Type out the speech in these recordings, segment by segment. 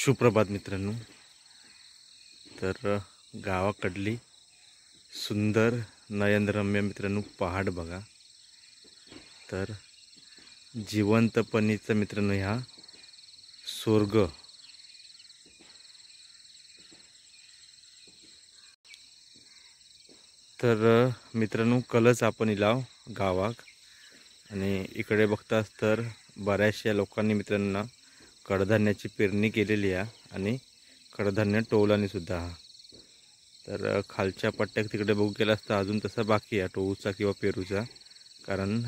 सुप्रभात मित्रांनो। तर गावाकडली सुंदर नयनरम्य मित्रांनो पहाड बघा। तर जिवंतपणीचा मित्रांनो ह्या स्वर्ग। तर मित्रांनो कलच आपण इलाव गावाक आणि इकडे बघतास तर बऱ्याचशा लोकांनी मित्रांनो कडधान्याची पेरणी केलेली आहे आणि कडधान्य टोवलानी सुद्धा। तर खालच्या पट्ट्याक तिकडे बघू केला असता अजून तसा बाकी आहे टोऊचा किंवा पेरूचा, कारण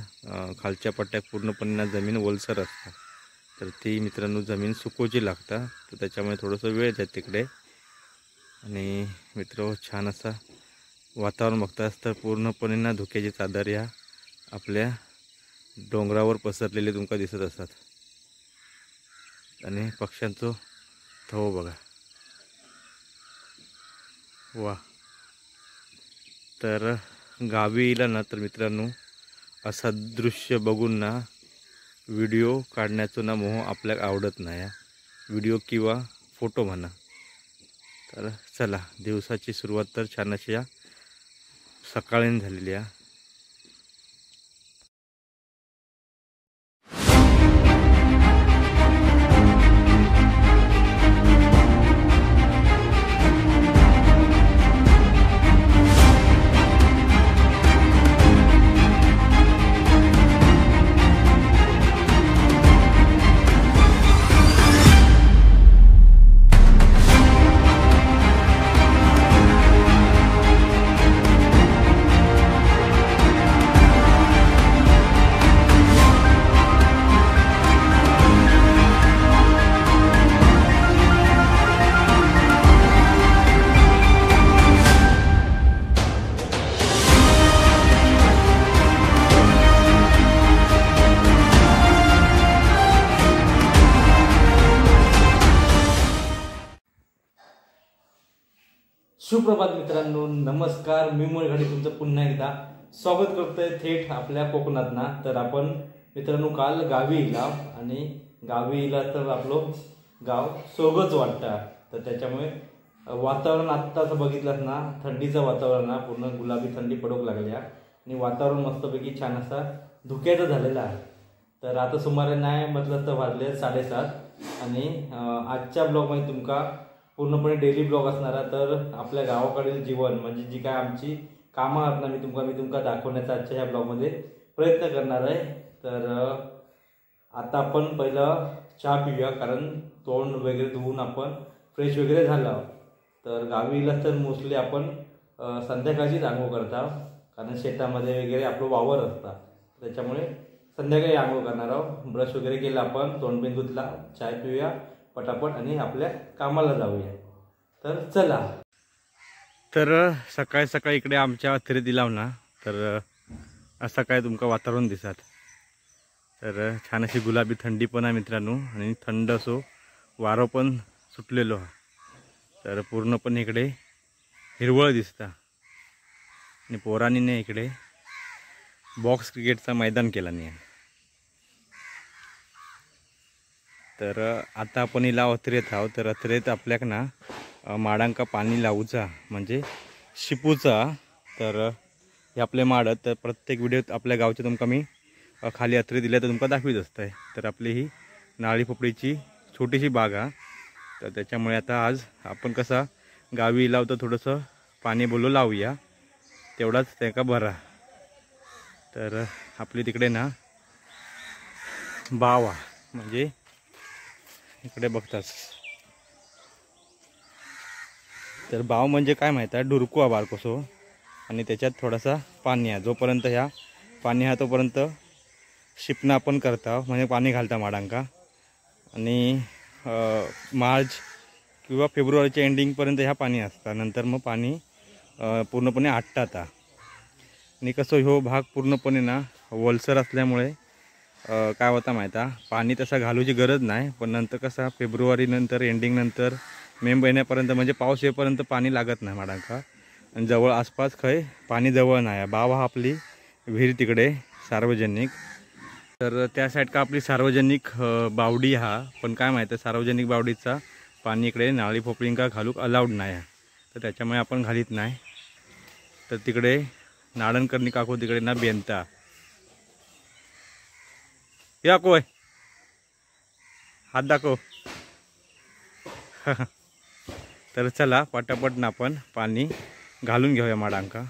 खालच्या पट्ट्याक पूर्णपणे जमीन ओलसर असता। तर ती मित्रांनो जमीन सुकोची लागता, तर त्याच्यामुळे थोडंसं वेळ जात तिकडे। आणि मित्र छान असा वातावरण बघतास तर पूर्णपणे ना धुक्याची चादर या आपल्या डोंगरावर पसरलेले तुमका दिसत असतात आणि पक्ष्यांचं थव बघा वा। तर गावी येला ना तर मित्रांनो असा दृश्य बघून ना व्हिडिओ काढण्याचं ना मोह आपल्याला आवडत नाही, व्हिडिओ किंवा फोटो म्हणा। तर चला दिवसाची सुरुवात तर छान अशी या सकाळीन झालेली आहे। सुप्रभात मित्रांनो, नमस्कार। मी मुळघाडी तुमचं पुन्हा एकदा स्वागत करतोय थेट आपल्या कोकणात ना। तर आपण मित्रांनो काल गावी इला आणि गावी इला तर आपलं गाव सोगच वाटतं। तर त्याच्यामुळे वातावरण आत्ताच बघितलं ना थंडीचं वातावरण ना पूर्ण गुलाबी थंडी पडोक लागल्या आणि वातावरण मस्तपैकी छान असा धुक्याचं झालेलं आहे। तर आता सुमारे नाही म्हटलं तर वाजले 7:30 आणि आजच्या ब्लॉगमध्ये तुमका पूर्णपणे डेली ब्लॉग असणारा। तर आपल्या गावाकडील जीवन म्हणजे जी काय आमची कामं आहेत ना मी तुमका दाखवण्याचा आजच्या ह्या ब्लॉगमध्ये प्रयत्न करणार आहे। तर आता आपण पहिलं चहा पिऊया, कारण तोंड वगैरे धुवून आपण फ्रेश वगैरे झालो। तर गावीला तर मोस्टली आपण संध्याकाळचीच आंघोळ करता, कारण शेतामध्ये वगैरे आपलं वावर असतं, त्याच्यामुळे संध्याकाळी आंघोळ करणार आहोत। ब्रश वगैरे केला आपण, तोंड बिंद धुतला, चाय पिऊया पटापट आणि आपल्या कामाला जाऊया। तर चला। तर सकाळी सकाळी इकडे आमच्या अथरे दिलाव ना तर असं काय तुमका वातावरण दिसत। तर छान अशी गुलाबी थंडी पण आहे मित्रांनो आणि थंड असो वारं पण सुटलेलो आहे। तर पूर्णपणे इकडे हिरवळ दिसता आणि पोरांनी इकडे बॉक्स क्रिकेटचा मैदान केला नाही। तर आता आपण इला अथरेत आहोत। तर अथरेत आपल्याक ना माडांका पाणी लावूचा म्हणजे शिपूचा। तर हे आपले माड तर प्रत्येक व्हिडिओत आपल्या गावचे तुमका मी खाली अथरे दिले तर तुमका दाखवीत असतंय। तर आपली ही नाळी पोपळीची छोटीशी बाग आहे, तर त्याच्यामुळे आता आज आपण कसा गावी लावतो थोडंसं पाणी बोलू लावूया, तेवढाच त्याका बरा। तर आपली तिकडे ना बाव म्हणजे इकडे बघताच तर बाव म्हणजे काय माहित आहे, डुरकू आहे बारकोसो आणि त्याच्यात थोडासा पाणी आहे। जोपर्यंत ह्या पाणी आहे तोपर्यंत शिपणं आपण करता म्हणजे पाणी घालता माडांका आणि मार्च किंवा फेब्रुवारीच्या एंडिंगपर्यंत ह्या पाणी असतं। नंतर मग पाणी पूर्णपणे आटतात आणि कसं ह्यो भाग पूर्णपणे ना ओलसर असल्यामुळे काय होता माहिती आहे, पाणी तसं घालूची गरज नाही, पण नंतर कसा फेब्रुवारी नंतर एंडिंग नंतर मे महिन्यापर्यंत म्हणजे पाऊस येईपर्यंत पाणी लागत नाही माडांका। आणि जवळ आसपास खय पाणी जवळ नाही। बाव हा आपली विहीर तिकडे सार्वजनिक, तर त्या साईड का आपली सार्वजनिक बावडी हा, पण काय माहिती सार्वजनिक बावडीचा पाणी इकडे नाळी पोपळींका घालूक अलाउड नाही, तर त्याच्यामुळे आपण घालीत नाही. तर तिकडे नाडणकर्णी काकू तिकडे ना बेनता या कोय हात दाखव. तर चला पटापट ना आपण पाणी घालून घेऊया माडांका.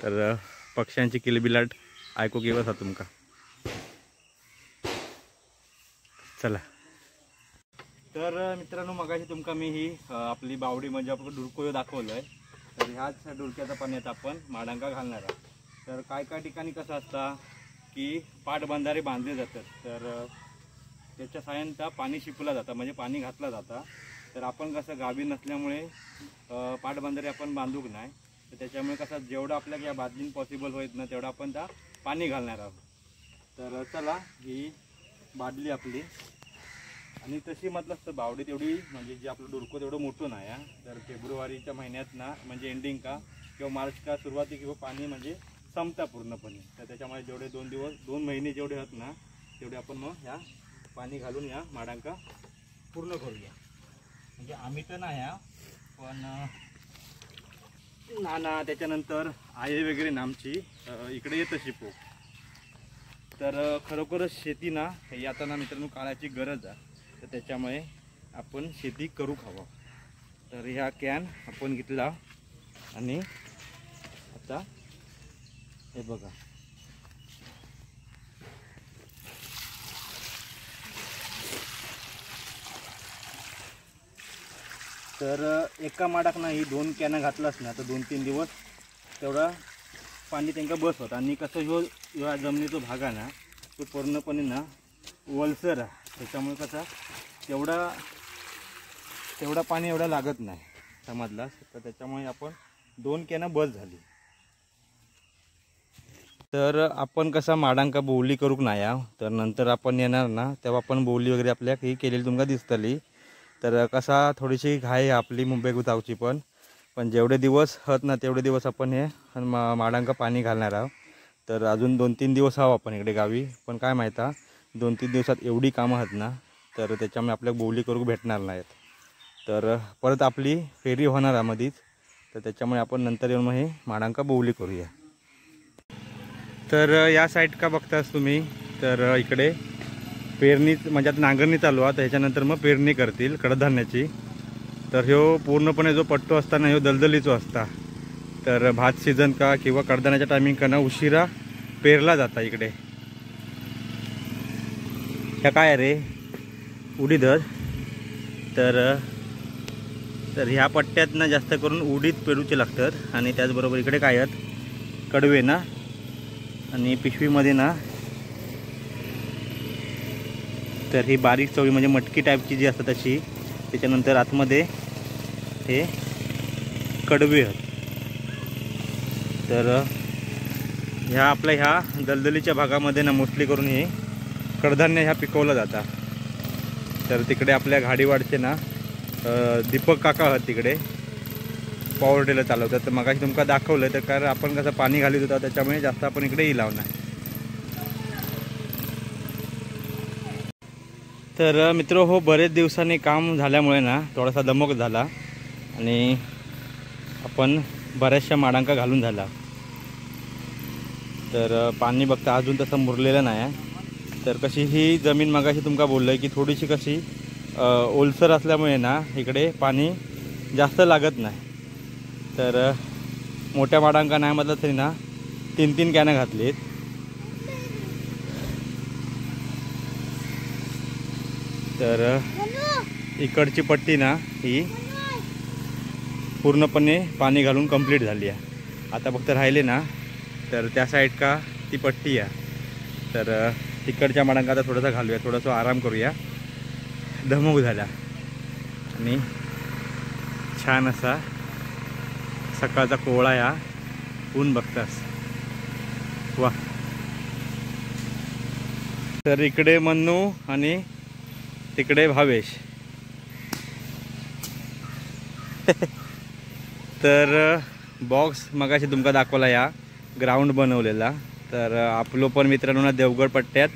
तर पक्ष्यांची किलबिलाट ऐकू घेवसा तुमका. चला. तर मित्रांनो मगाशी तुमका मी ही आपली बावडी म्हणजे आपण डुरकोयो दाखवलंय. तर ह्याच डुरक्याचा पाण्यात आपण माडांका घालणार आहोत. तर काय काय ठिकाणी कसं असतं की पाटबंधारे बांधले जातात, तर त्याच्या साहाय्याने पाणी शिपलं जातं म्हणजे पाणी घातलं जातं. तर आपण कसं गावी नसल्यामुळे पाटबंधारे आपण बांधूक नाही, तर त्याच्यामुळे कसं जेवढं आपल्याला या बादलीन पॉसिबल होत ना तेवढं आपण त्या पाणी घालणार आहोत. तर चला ही बादली आपली, आणि तशी म्हटलं असतं बावडी तेवढी म्हणजे जे आपलं डुरको तेवढं मोठं नाही आहे. तर फेब्रुवारीच्या महिन्यात ना म्हणजे एंडिंग का किंवा मार्च का सुरुवाती किंवा पाणी म्हणजे संपता पूर्णपणे. तर त्याच्यामुळे जेवढे 2 महिने जेवढे आहेत ना तेवढे आपण मग ह्या पाणी घालून या माडांका पूर्ण करूया. म्हणजे आम्ही तर नाही पण नाना त्याच्यानंतर आई वगैरे नामची इकडे येतं शिपो. तर खरोखरच शेती ना हे आता ना मित्रांनो काळाची गरज आहे, तर त्याच्यामुळे आपण शेती करू हवं. तर ह्या कॅन आपण घेतला आणि आता हे बघा तर एका माडाक नाही 2 कॅन घातलास ना तर 2-3 दिवस तेवढा पाणी त्यांना बस होतं. आणि कसं ह्या जमिनीचा भाग आहे ना तो पूर्णपणे ना वलसर आहे, त्याच्यामुळे कसा तेवढा पाणी एवढा लागत नाही समजलास. तर त्याच्यामुळे आपण 2 कॅन बस झाली. तर आपण कसा माडांका बोवली करूक नाही, तर नंतर आपण येणार ना तेव्हा आपण बोवली वगैरे आपल्या ही केलेली तुमका दिसतली. तर कसा थोडीशी घाई आपली मुंबई जाऊची पण जेवढे दिवस हत ना तेवढे दिवस आपण हे माडांका पाणी घालणार आहोत. तर अजून 2-3 दिवस आहो आपण इकडे गावी, पण काय माहिती 2-3 दिवसात एवढी कामं आहेत ना तर त्याच्यामुळे आपल्याला बोवली करूक भेटणार नाहीत. तर परत आपली फेरी होणार आहे मधीच, तर त्याच्यामुळे आपण नंतर येऊन मग हे माडांका बोवली करूया. तर या साईड का बघतास तुम्ही, तर इकडे पेरणी म्हणजे आता नांगरणी चालू आहे, त्याच्यानंतर मग पेरणी करतील कडधान्याची. तर ह्यो पूर्णपणे जो पट्टो असता ना ह्यो दलदलीचो असता. तर भात सीझन का किंवा कडधान्याच्या टायमिंग का ना उशिरा पेरला जाता इकडे. ह्या काय रे उडीद. तर ह्या पट्ट्यात ना जास्त करून उडीद पेरूचे लागतात. आणि त्याचबरोबर इकडे काय आहेत कडवे ना, आणि पिशवीमध्ये ना तर ही बारीक चवळी म्हणजे मटकी टाईपची जी असतात तशी. त्याच्यानंतर आतमध्ये हे कडवे आहेत. तर ह्या दलदलीच्या भागामध्ये ना मोस्टली करून हे कडधान्य ह्या पिकवलं जातात. तर तिकडे आपल्या घाडीवाडचे ना दीपक काका आहेत तिकडे पॉवर टेलर चालवतात. तर मगाशी तुमका दाखवलं, तर कारण आपण कसं पाणी घालीत होता त्याच्यामुळे जास्त आपण इकडे लावणार. तर मित्र हो बरेच दिवसांनी काम झाल्यामुळे ना थोडासा दमक झाला आणि आपण बऱ्याचशा माडांका घालून झाला. तर पाणी बघता अजून तसं मुरलेलं नाही आहे. तर कशी ही जमीन मगाशी तुमका बोललं आहे की थोडीशी कशी ओलसर असल्यामुळे ना इकडे पाणी जास्त लागत नाही. तर मोठ्या माडांका नाही म्हटलं तरी ना 3-3 कॅन घातलीत. तर इकडची पट्टी ना ही पूर्णपणे पाणी घालून कंप्लीट झाली आहे. आता फक्त राहिले ना तर त्या साईड का ती पट्टी आहे. तर तिकडच्या माडांका आता थोडासा घालूया, थोडासा आराम करूया. धमक झाला आणि छान असा सकाळचा कोवळा या ऊन बघतास वा. तर इकडे मन्नू आणि तिकडे भावेश. तर बॉक्स मगाशी तुमका दाखवला या ग्राउंड बनवलेला. तर आपलो पण मित्रांनो देवगड पट्ट्यात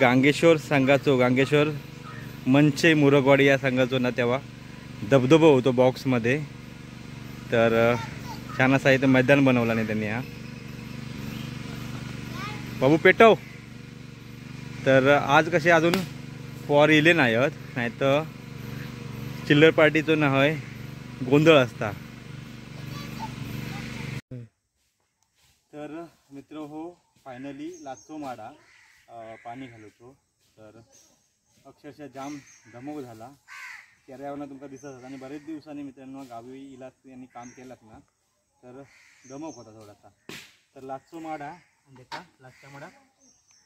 गांगेश्वर संघाचो गांगेश्वर मनचे मुरगवाडी या संघाचो ना तेव्हा धबधबा होतो बॉक्समध्ये. तर छान असा इथं मैदान बनवला नाही त्यांनी. हा बाबू पेटव. तर आज कसे अजून पोर येले नाही आहेत, नाही तर चिल्लर पार्टीचं ना होय गोंधळ असता. तर मित्र हो फायनली लाचो माडा पाणी घालवतो. तर अक्षरशः जाम धमक झाला. चेहऱ्यावर तुमका दिसत होता. आणि बरेच दिवसांनी मित्रांनो गावी इलाज यांनी काम केलं ना, तर धमक होता थोडासा. तर लाचो माडा देखा लाचच्या माडात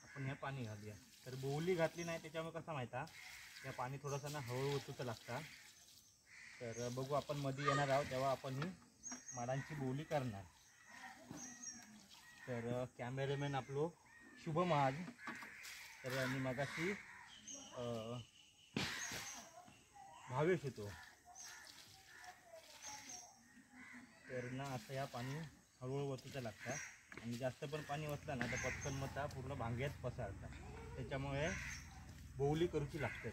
आपण ह्या पाणी घालूया. तर बोवली घातली नाही त्याच्यामुळे कसं माहिती या पाणी थोडंसं ना हळूहळू ओतूचं लागतं. तर बघू आपण मध्ये येणार आहोत तेव्हा आपण ही माडांची बोवली करणार. तर कॅमेरामॅन आपलो शुभम आज. तर आणि मगाशी भावेश येतो. तर ना असं या पाणी हळूहळू ओतूचं लागतं. आणि जास्त पण पाणी ओतलं ना तर पटकन मग त्या पूर्ण भांग्यात पसरतात. त्याच्यामुळे बोवली करूची लागते.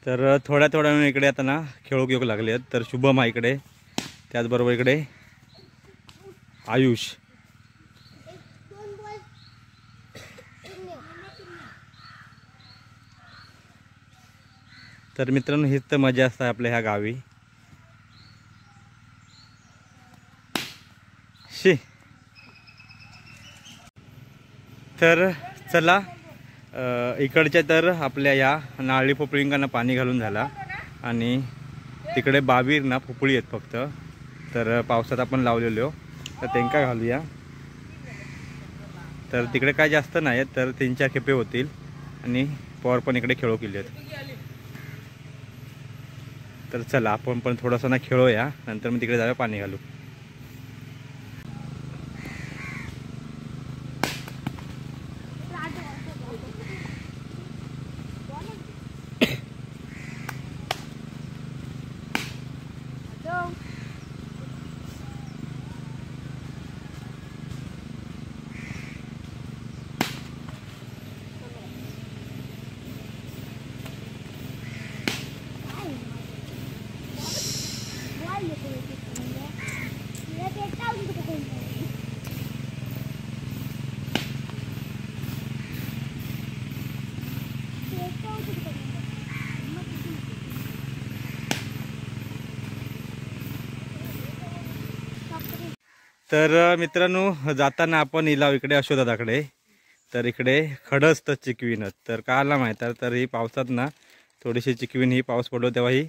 तर थोड्या वेळ इकडे आता ना खेळू घेऊ लागले आहेत. तर शुभम आहे इकडे, त्याचबरोबर इकडे आयुष. तर मित्रांनो हीच तर मजा असते आपल्या ह्या गावी. शी. तर चला इकडच्या तर आपल्या या नारळी पोपळींना पाणी घालून झाला. आणि तिकडे बावीर ना पोपळी आहेत फक्त. तर पावसात आपण लावलेलो तर त्यांका घालूया. तर तिकडे काय जास्त नाही आहेत, तर 3-4 खेपे होतील. आणि पॉवर पण इकडे खेळू केले आहेत. तर चला आपण पण थोडंसं ना खेळूया, नंतर मग तिकडे जाऊया पाणी घालू. तर मित्रांनो जाताना आपण इलाव इकडे अशोदादाकडे. तर इकडे खडं असतं चिकवीनं. तर का आला माहीत आहे, तर ही पावसात ना थोडीशी चिकवीन ही पाऊस पडलो तेव्हा ही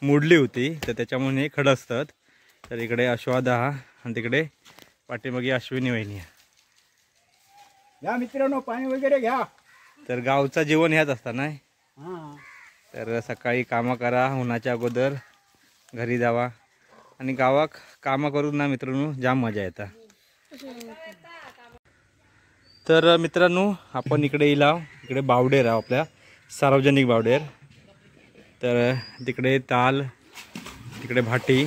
मोडली होती. तर त्याच्यामुळे हे खडं असतात. तर इकडे अश्वादा आणि तिकडे पाठीमागे अश्विनी वहिनी. या मित्रांनो पाणी वगैरे घ्या. तर गावचा जीवन ह्याच असता नाही. तर सकाळी कामं करा, उन्हाच्या अगोदर घरी जावा. आणि गावाक कामं करून ना मित्रांनो जाम मजा येता. तर मित्रांनो आपण इकडे इलाव इकडे बावडेर आहे आपल्या सार्वजनिक बावडेर. तर तिकडे ताल तिकडे भाटी.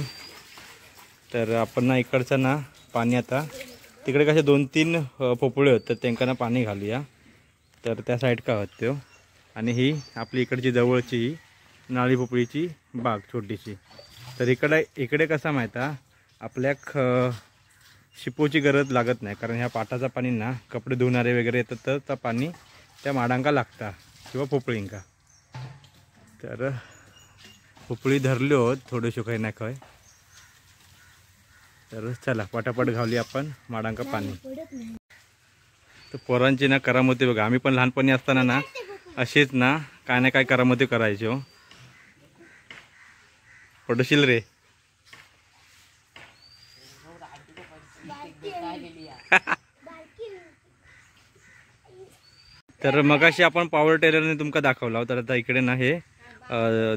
तर आपण ना इकडचं ना पाणी आता तिकडे कसे 2-3 पोपळे होत तर त्यांना पाणी घालूया. तर त्या साईड का होत तो. आणि ही आपली इकडची जवळची ही नारळी पोपळीची बाग छोटीशी. तर इकडे कसा माहिती आहे आपल्या शिपोची गरज लागत नाही, कारण ह्या पाटाचा पाणी ना कपडे धुणारे वगैरे येतात तर त्या पाणी त्या माडांका लागता किंवा पोपळींका. तर पोपळी धरल्यो होत थोडेशो काही ना काय. तर चला पटापट घावली आपण माडांका पाणी. तर पोरांची ना करामती बघा. आम्ही पण लहानपणी असताना ना अशीच ना काय ना काय करामती करायचो. पडशील रे. तर मगाशी आपण पॉवर टेलरने तुमका दाखवला. तर आता इकडे ना हे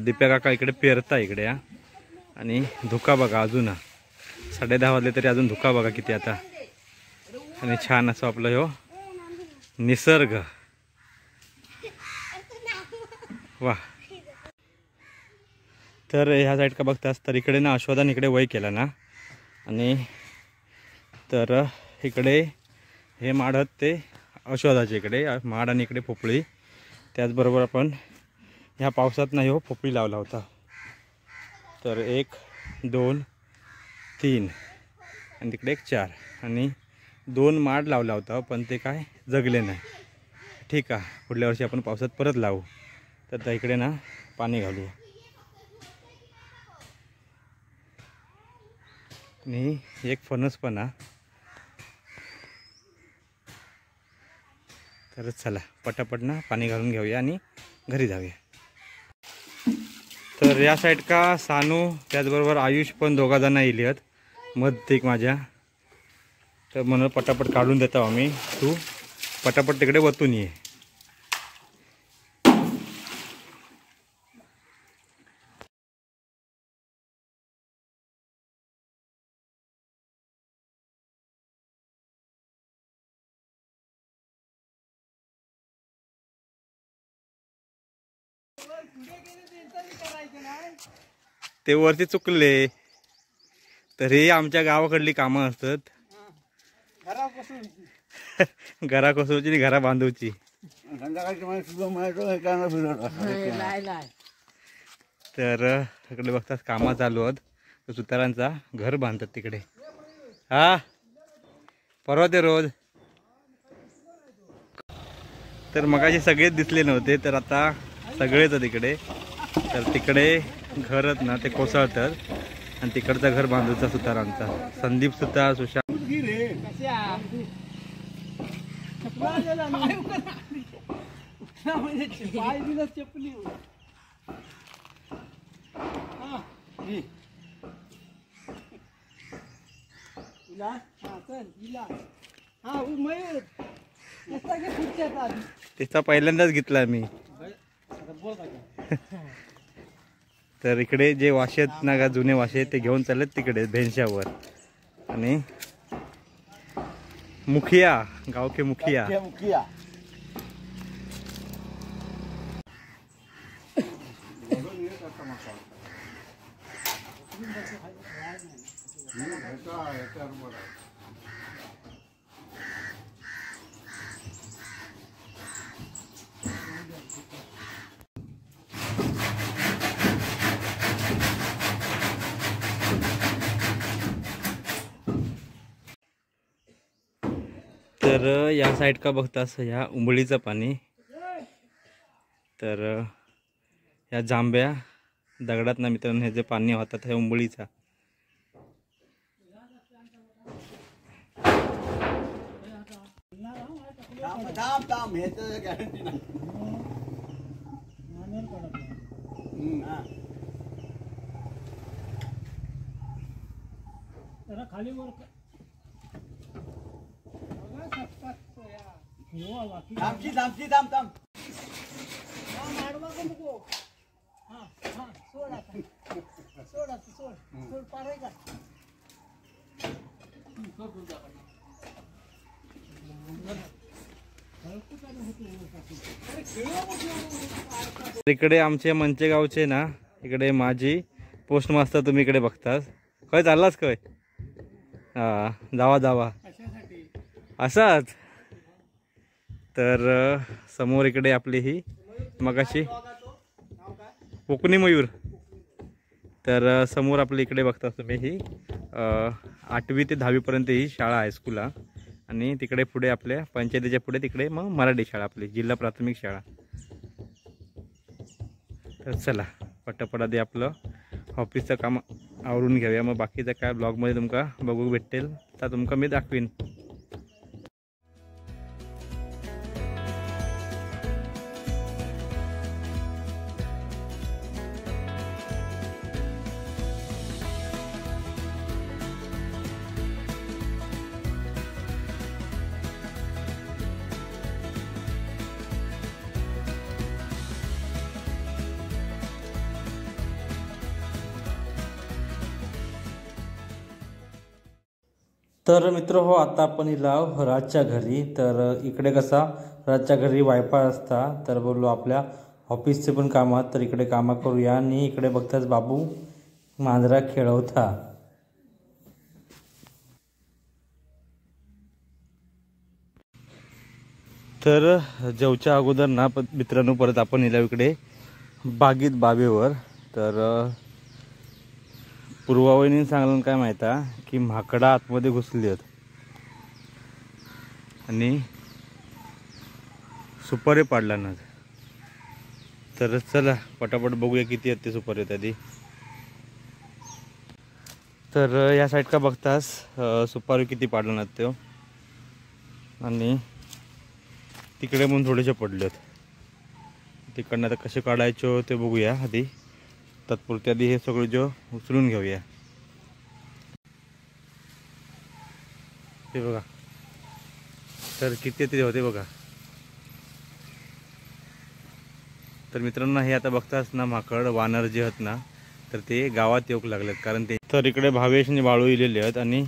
दिप्या काका इकडे पेरता इकडे. आणि धुका बघा अजून 10:30 वाजले तरी अजून धुका बघा किती आता. आणि छान असं आपलं ह्यो निसर्ग. वा. तर ह्या साईड का बघतास तर इकडे ना अश्वदान इकडे वय केला ना. आणि तर इकडे हे माड ते अश्वदाचे इकडे माड आणि इकडे पोपळी. त्याचबरोबर आपण ह्या पावसात नाही हो पोपळी लावला होता. तर 1 2 3 आणि तिकडे 1 4 आणि 2 माड लावला होता, पण ते काय जगले नाही. ठीक आहे, पुढल्या वर्षी आपण पावसात परत लावू. तर त्या इकडे ना पाणी घालूया. आणि एक फणस पण आहे. तर चला पटापट ना पाणी घालून घेऊया आणि घरी जाऊया. तर या साईड का सानू त्याचबरोबर आयुष पण दोघा जण येईल आहेत मध्येक माझ्या. तर म्हणून पटापट काढून देतो आम्ही. तू पटापट तिकडे वतून ये. ते वरती चुकले तरी आमच्या गावाकडली कामं असतात. घरा कोसवची घरा बांधूची. तर इकडे बघतात कामा चालू आहेत. सुतारांचा घर बांधतात तिकडे. हा परवा ते रोज. तर मगाशी सगळेच दिसले नव्हते, तर आता सगळेच तिकडे. तर तिकडे घरच ना ते कोसळतात आणि तिकडचं घर बांधूचा सुतारांचा. संदीप सुतार, सुशांत. त्याचा पहिल्यांदाच घेतला मी. तर इकडे जे वाशे आहेत ना, जुने वाशे ते घेऊन चाललेत तिकडे भेंशावर. आणि मुखिया गाव के मुखिया. तर या साईड का बघतास ह्या उंबळीचं पाणी. तर ह्या जांभ्या दगडात ना मित्रांनो हे जे पाणी होतात हे उंबळीचा. खाली वर इकडे आमचे मंचे गावचे ना, इकडे माझी पोस्ट मास्तर तुम्ही इकडे बघतास. काय चाललास काय? हा जावा जावा असाच. तर समोर इकडे आपली ही मगाशी कोकणी मयूर. तर समोर आपल्या इकडे बघता तुम्ही ही 8वी ते 10वी पर्यंत ही शाळा आहे स्कूल. आणि तिकडे पुढे आपल्या पंचायतीच्या पुढे तिकडे मग मराठी शाळा आपली जिल्हा प्राथमिक शाळा. तर चला पटापटा दे आपलं ऑफिसचं काम आवरून घेऊया. मग बाकीचं काय ब्लॉगमध्ये तुमका बघू भेटेल तर तुमका मी दाखवीन. तर मित्र हो, आता आपण हिला राजच्या घरी. तर इकडे कसा राजच्या घरी वायफाय असता. तर बोललो आपल्या ऑफिसचे पण कामात तर इकडे कामा करूया. आणि इकडे बघताच बाबू मांजरा खेळवता. तर जेवच्या अगोदर ना मित्रांनो परत आपण इला इकडे बागेत बाबेवर. तर पूर्वावहिनी सांगलं काय माहिती आहे की माकडा आतमध्ये घुसली आहेत आणि सुपारी पाडला ना. तर चला पटापट बघूया किती आहेत ते सुपारी आधी. तर या साईड का बघतास सुपारी किती पाडलं ना ते आणि तिकडे पण थोडेसे पडलेत. तिकडनं आता कसे काढायचो ते बघूया आधी. तत्पुरती आधी हे सगळं जो उचलून घेऊया. हे बघा तर किती ते होते बघा. तर मित्रांनो हे आता बघताच ना माकड वानर जे आहेत ना तर ते गावात येऊक लागलेत. कारण ते तर इकडे भावेश आणि बाळू इलेले आहेत आणि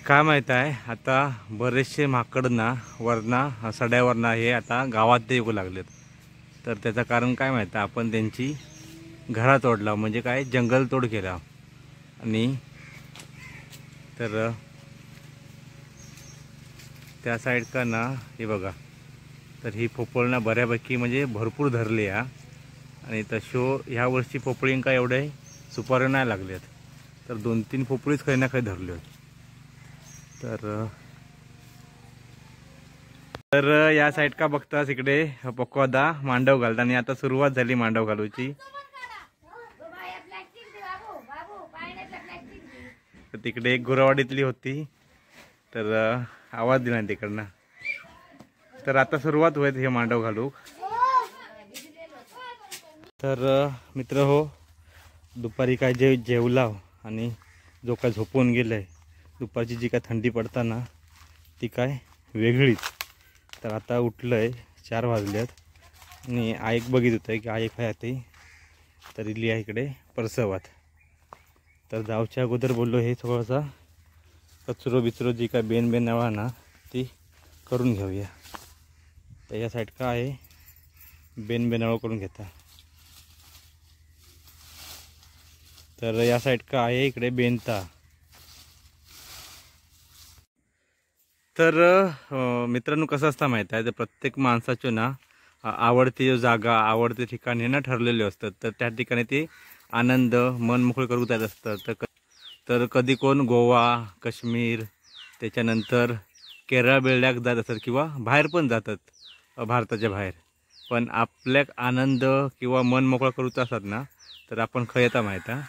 काय माहीत आहे आता बरेचसे माकड ना वरना सड्यावरना हे आता गावात येऊ लागलेत. तर त्याचं कारण काय माहीत आहे आपण त्यांची घरा तोडला म्हणजे काय जंगल तोड केला. आणि तर त्या साईड का ना हे बघा तर ही पोपळना बऱ्यापैकी म्हणजे भरपूर धरली आहे. आणि तशो ह्या वर्षी पोपळींका एवढे सुपारी नाही लागलेत. तर 2-3 पोपळीच काही ना काही धरले होते. तर या साईड का बघतास इकडे पक्वादा मांडव घालतात आणि आता सुरुवात झाली मांडव घालूची. तर तिकडे एक गुरावाडीतली होती तर आवाज दिला तिकडनं. तर आता सुरुवात होईल हे मांडव घालू. तर मित्र हो दुपारी काय जेवला आणि जो काय झोपून गेलाय दुपारची जी काय थंडी पडताना ती काय वेगळीच. तर आता उठलंय 4 वाजल्यात आणि आईक बघित होतं की आईक आहे ते तर इली आहे इकडे परसवात. तर जाऊच्या अगोदर बोललो हे थोडासा कचरो बिचरो जी काय बेन नावा ना ती करून घेऊया. तर या साईड का आहे बेनावं करून घेता. तर या साईड का आहे इकडे बेनता. तर मित्रांनो कसं असतं माहीत आहे तर प्रत्येक माणसाचे ना आवडती जागा आवडते ठिकाणी ना ठरलेले असतात. तर त्या ठिकाणी ते आनंद मन मोकळे करू जात असतात. तर कधी कोण गोवा काश्मीर त्याच्यानंतर केरळ बेळ्याक जात असतात किंवा बाहेर पण जातात भारताच्या बाहेर. पण आपल्या आनंद किंवा मन मोकळं करूचा असतात ना तर आपण खय येता माहीत आहे.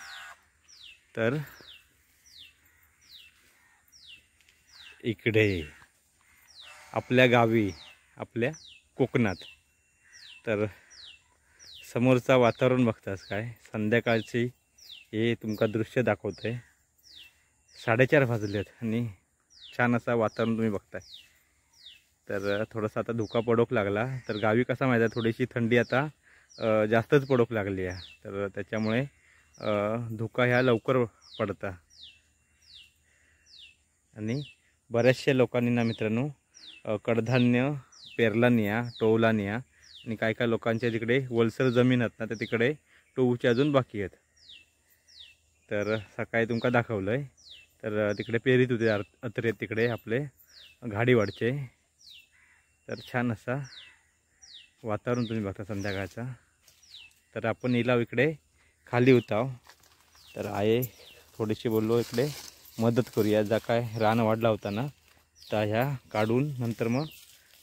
तर इकडे आपल्या गावी आपल्या कोकणात. तर समोरचा वातावरण बघतास काय संध्याकाळची हे तुमका दृश्य दाखवतंय. 4:30 वाजलेत आणि छान असा वातावरण तुम्ही बघताय. तर थोडासा आता धुका पडोक लागला. तर गावी कसा माहिती आहे थोडीशी थंडी आता जास्तच पडोक लागली आहे. तर त्याच्यामुळे धुका ह्या लवकर पडता आणि बऱ्याचशा लोकांनी ना मित्रांनो कडधान्य पेरला निया टोवला निया आणि काय काय लोकांच्या तिकडे वलसर जमीन आहेत ना तर तिकडे टोवूचे अजून बाकी आहेत. तर सकाळी तुमका दाखवलं आहे. तर तिकडे पेरीत होते अत्रे तिकडे आपले घाडीवाडचे. तर छान असा वातावरण तुम्ही बघता संध्याकाळचा. तर आपण इला इकडे खाली होता. तर आहे थोडीशी बोललो इकडे मदत करूया. जा काय रान वाढला होता ना तर ह्या काढून नंतर मग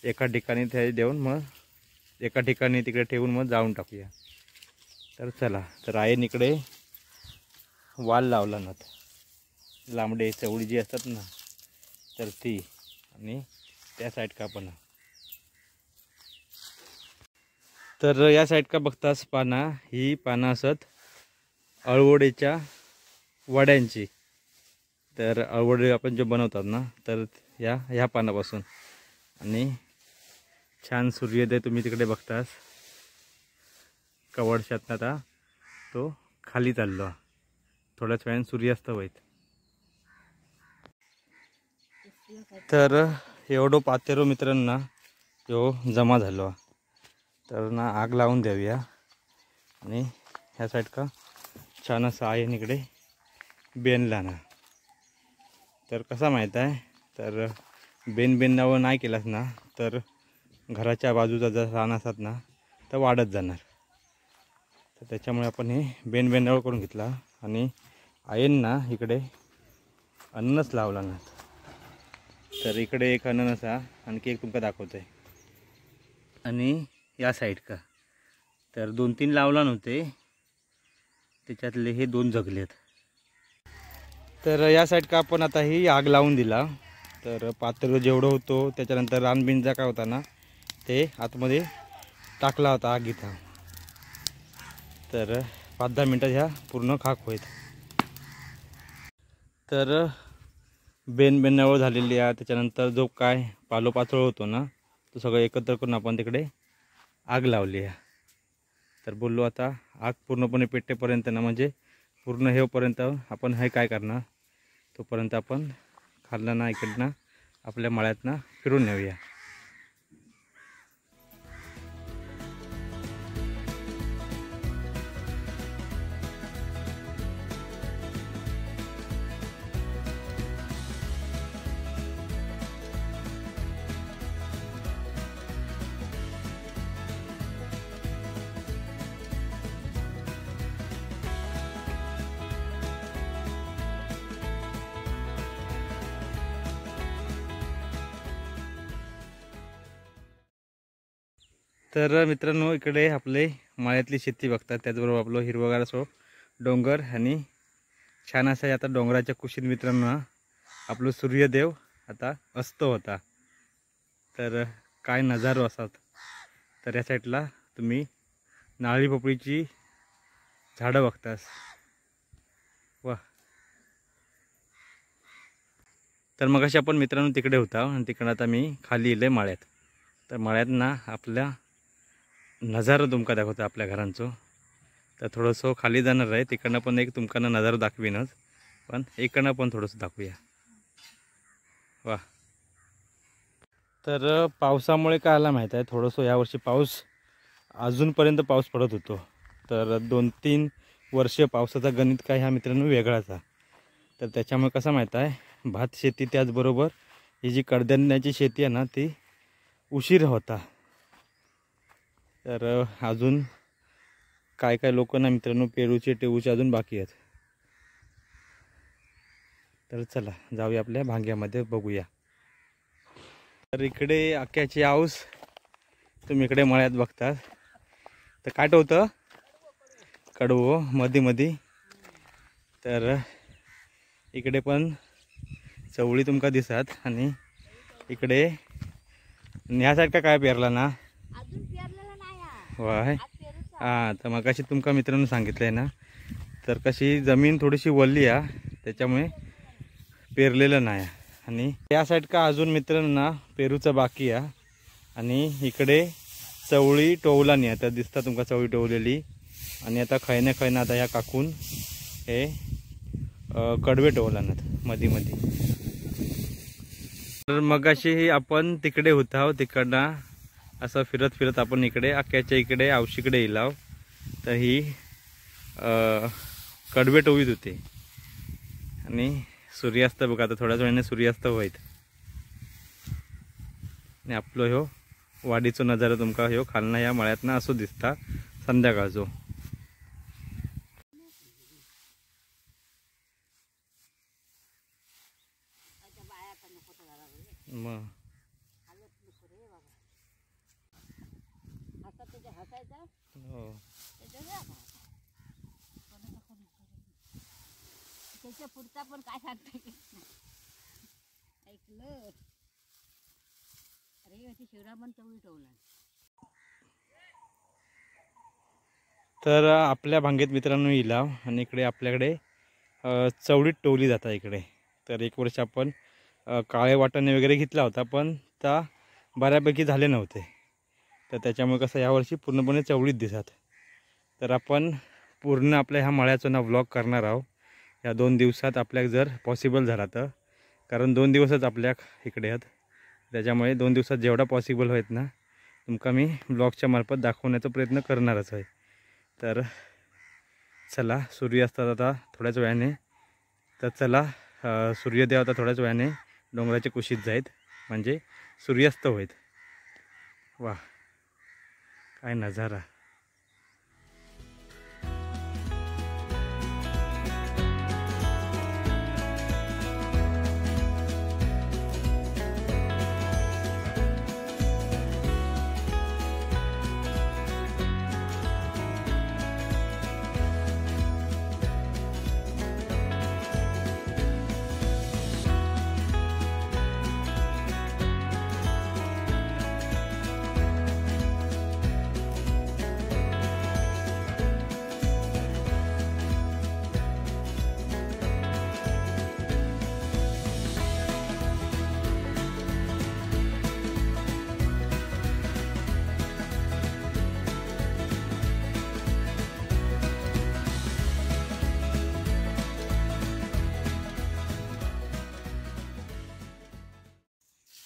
एका ठिकाणी ते देऊन मग एका ठिकाणी तिकडे ठेवून मग जाळून टाकूया. तर चला. तर आहे इकडे वाल लावला ना लांबडे चवळी जी असतात ना तर ती आणि त्या साईड का पण. तर या साईड का बघतास पाना ही पानं असत अळवडीच्या वड्यांची. तर अळवडी आपण जे बनवतात ना तर ह्या पानापासून. आणि छान सूर्योदय तुम्ही तिकडे बघतास कवडशात आता तो खाली चाललो. थोड्याच वेळाने सूर्यास्त होईल. तर एवढं पातेरो मित्रांना यो जमा झालो. तर ना आग लावून देऊया. आणि ह्या साईड का छान असं आहे इकडे बेनला ना. तर कसा माहीत आहे तर बेन नावं नाही केलास ना तर घराच्या बाजूचा जर रान असतात ना तर वाढत जाणार. तर त्याच्यामुळे आपण हे बेंडवळ करून घेतला आणि आईंना इकडे अननस लावला ना. तर इकडे एक अननस आणखी एक तुमका दाखवतो आहे आणि या साईड का तर 2-3 लावला नव्हते, त्याच्यातले हे 2 जगलेत. तर या साईड का आपण आता ही आग लावून दिला. तर पात्र जेवढं होतं त्याच्यानंतर रानबिंजा काय होता ना ते आतमध्ये टाकला होता आगीत. तर 5-10 मिनटात ह्या पूर्ण खाक होईल. तर बेनवळ झालेली आहे. त्याच्यानंतर जो काय पालोपाचोळ होतो ना तो सगळं एकत्र करून आपण तिकडे आग लावली आहे. तर बोललो आता आग पूर्णपणे पेटेपर्यंत ना म्हणजे पूर्ण हेपर्यंत आपण हे काय करणार तोपर्यंत आपण खाल्लं ना इकडनं आपल्या मळ्यातनं फिरून नेऊया. तर मित्रांनो इकडे आपले माळ्यातली शेती बघतात, त्याचबरोबर आपलं हिरवगार असो डोंगर आणि छान असं आता डोंगराच्या कुशीत मित्रांनो आपलं सूर्यदेव आता अस्त होता. तर काय नजारो असतात. तर या साईडला तुम्ही नारळी पोपळीची झाडं बघतास. वा. तर मग अशी आपण मित्रांनो तिकडे होता आणि तिकडं आता मी खाली इले माळ्यात. तर माळ्यात ना आपल्या नजारा तुमका दाखवतो आपल्या घरांचो. तर थोडंसं खाली जाणार आहे, तिकडनं पण एक तुमकांना नजारा दाखवीनच, पण इकडनं पण थोडंसं दाखवूया. वा. तर पावसामुळे काय आला माहीत आहे, थोडंसं यावर्षी पाऊस अजूनपर्यंत पाऊस पडत होतो. तर 2-3 वर्ष पावसाचा गणित काय ह्या मित्रांनो वेगळाच आहे. तर त्याच्यामुळे कसं माहीत आहे भात शेती त्याचबरोबर ही जी कडधान्याची शेती आहे ना ती उशीर होता. तर अजून काय काय लोक ना मित्रांनो पेरूचे टेऊचे अजून बाकी आहेत. तर चला जाऊया आपल्या भांग्यामध्ये बघूया. तर इकडे आक्याची आऊस तुम्ही इकडे मळ्यात बघतात. तर काय होतं कडवो मध्ये. तर इकडे पण चवळी तुमका दिसत आणि इकडे ह्या साईड का काय पेरला ना वाय. हां. तर मग अशी तुमका मित्रांनो सांगितलं आहे ना तर कशी जमीन थोडीशी वल्ली आहे त्याच्यामुळे पेरलेलं नाही. आणि या साईड का अजून मित्रांनो पेरूचं बाकी आहे आणि इकडे चवळी टोवला नाही आता दिसता तुमका चवळी टोवलेली. आणि आता खैना आता ह्या काकून हे कडवे टोवला ना मध्ये. तर मग अशी आपण तिकडे होता तिकडनं असं फिरत आपण इकडे आक्याच्या इकडे आवशीकडे येलाव. तर ही कडवे टोवीत होते आणि सूर्यास्त बघा आता थोड्याच वेळाने सूर्यास्त होईत. आणि आपलं ह्यो वाडीचो नजारा तुमका ह्यो खालना या मळ्यातना असो दिसता संध्याकाळचो. मग हो. त्याच्या पुढचा पण काय सांगता ऐकलं अरे शिवरामन चवळी टोवला. तर आपल्या भांगेत मित्रांनो इला आणि इकडे आपल्याकडे चवळीत टोवली जाता इकडे. तर एक वर्ष आपण काळे वाटाणे वगैरे घेतला होता पण त्या बऱ्यापैकी झाले नव्हते. तर त्याच्यामुळे कसं यावर्षी पूर्णपणे चवळीत दिसत. तर आपण पूर्ण आपल्या ह्या मळ्याचं ना व्लॉग करणार आहोत या 2 दिवसात आपल्याला जर पॉसिबल झाला तर. कारण 2 दिवसच आपल्या इकडे आहेत त्याच्यामुळे 2 दिवसात जेवढा पॉसिबल होईल ना तुमका मी ब्लॉगच्या मार्फत दाखवण्याचा प्रयत्न करणारच आहे. तर चला सूर्यास्तात आता थोड्याच वेळाने. तर चला सूर्योदय आता थोड्याच वेळाने डोंगराच्या कुशीत जाईत म्हणजे सूर्यास्त होईत. वा काय नजारा.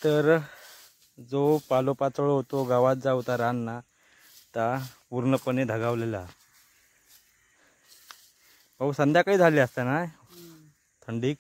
तर जो पालोपाचोळ होतो गावात जा होता रानना ता पूर्णपणे धगावलेला. भाऊ संध्याकाळी झाली असता ना थंडीक.